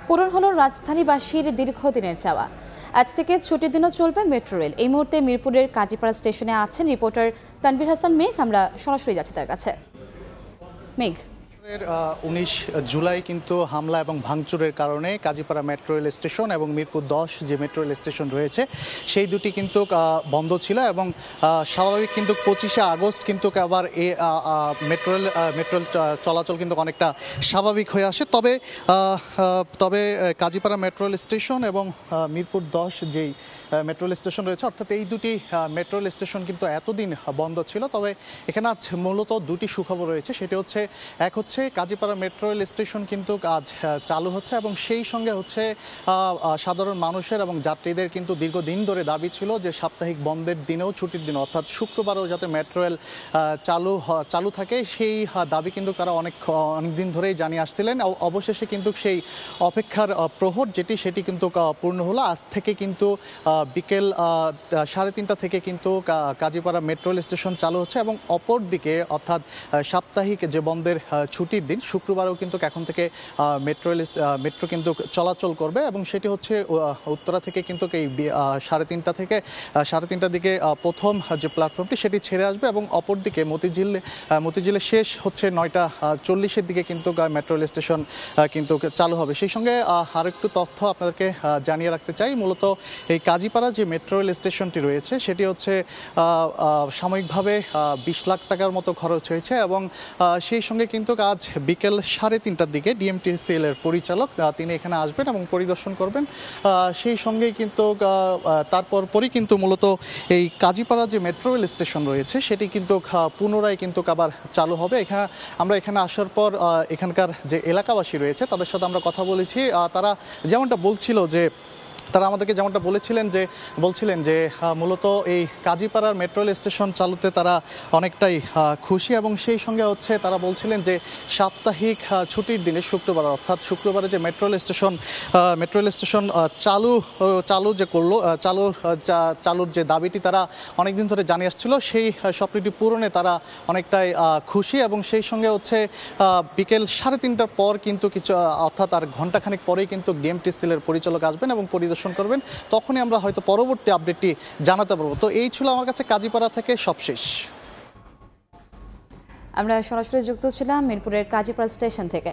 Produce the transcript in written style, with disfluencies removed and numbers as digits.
পূরণ হলো রাজধানীবাসীর দীর্ঘদিনের চাওয়া। আজ থেকে ছুটির দিনও চলবে মেট্রো রেল। এই মুহূর্তে মিরপুরের কাজীপাড়া স্টেশনে আছেন রিপোর্টার তানভীর হাসান মেঘ। আমরা সরাসরি যাচ্ছি তার কাছে। মেঘ, 19 জুলাই কিন্তু হামলা এবং ভাঙচুরের কারণে কাজীপাড়া মেট্রো রেল স্টেশন এবং মিরপুর 10 যে মেট্রো রেল স্টেশন রয়েছে সেই দুটি কিন্তু বন্ধ ছিল এবং স্বাভাবিক কিন্তু 25শে আগস্ট কিন্তু আবার এই মেট্রো রেল চলাচল কিন্তু অনেকটা স্বাভাবিক হয়ে আসে। তবে কাজীপাড়া মেট্রো রেল স্টেশন এবং মিরপুর 10 যেই মেট্রো রেল স্টেশন রয়েছে, অর্থাৎ এই দুটি মেট্রো রেল স্টেশন কিন্তু এতদিন বন্ধ ছিল। তবে এখানে আজ মূলত দুটি সুখবর রয়েছে। সেটি হচ্ছে, এক হচ্ছে কাজীপাড়া মেট্রো রেল স্টেশন কিন্তু আজ চালু হচ্ছে এবং সেই সঙ্গে হচ্ছে সাধারণ মানুষের এবং যাত্রীদের কিন্তু দীর্ঘদিন ধরে দাবি ছিল যে সাপ্তাহিক বন্ধের দিনেও ছুটির দিন অর্থাৎ শুক্রবারেও যাতে মেট্রো রেল চালু থাকে, সেই দাবি কিন্তু তারা অনেক দিন ধরেই জানিয়ে আসছিলেন। অবশেষে কিন্তু সেই অপেক্ষার প্রহর সেটি কিন্তু পূর্ণ হলো। আজ থেকে কিন্তু বিকেল 3:30 থেকে কিন্তু কাজীপাড়া মেট্রো রেল স্টেশন চালু হচ্ছে এবং অপর দিকে অর্থাৎ সাপ্তাহিক যে বন্ধের ছুটির দিন শুক্রবারেও কিন্তু এখন থেকে মেট্রো কিন্তু চলাচল করবে এবং সেটি হচ্ছে উত্তরা থেকে কিন্তু এই 3:30 দিকে প্রথম যে প্ল্যাটফর্মটি সেটি ছেড়ে আসবে এবং অপর দিকে মতিঝিলে শেষ হচ্ছে 9:40 দিকে কিন্তু মেট্রো রেল স্টেশন কিন্তু চালু হবে। সেই সঙ্গে আরেকটু তথ্য আপনাদেরকে জানিয়ে রাখতে চাই। মূলত এই কাজীপাড়া যে মেট্রো রেল স্টেশনটি রয়েছে সেটি হচ্ছে সাময়িকভাবে 20 লাখ টাকার মতো খরচ হয়েছে এবং সেই সঙ্গে কিন্তু আজ বিকেল 3:30 দিকে ডিএমটিসিএল এর পরিচালক তিনি এখানে আসবেন এবং পরিদর্শন করবেন। সেই সঙ্গেই কিন্তু তারপরই কিন্তু মূলত এই কাজীপাড়া যে মেট্রো রেল স্টেশন রয়েছে সেটি কিন্তু পুনরায় কিন্তু আবার চালু হবে। আমরা এখানে আসার পর এখানকার যে এলাকাবাসী রয়েছে তাদের সাথে আমরা কথা বলেছি। তারা যেমনটা বলছিল যে তারা আমাদেরকে যেমনটা বলছিলেন যে মূলত এই কাজীপাড়ার মেট্রো রেল স্টেশন চালুতে তারা অনেকটাই খুশি এবং সেই সঙ্গে হচ্ছে তারা বলছিলেন যে সাপ্তাহিক ছুটির দিনে শুক্রবার অর্থাৎ শুক্রবারে যে মেট্রো রেল স্টেশন চালুর যে দাবিটি তারা অনেকদিন ধরে জানিয়ে আসছিল সেই স্বপ্নটি পূরণে তারা অনেকটাই খুশি এবং সেই সঙ্গে হচ্ছে বিকেল 3:30 পর কিন্তু অর্থাৎ আর ঘণ্টাখানেক পরেই কিন্তু ডিএমটিসিএল এর পরিচালক আসবেন এবং পরিদর্শন করবেন। তখনই আমরা হয়তো পরবর্তী আপডেটটি জানাতে পারবো। তো এই ছিল আমার কাছে কাজীপাড়া থেকে সবশেষ। আমরা সরাসরি যুক্ত ছিলাম মিরপুরের কাজীপাড়া স্টেশন থেকে।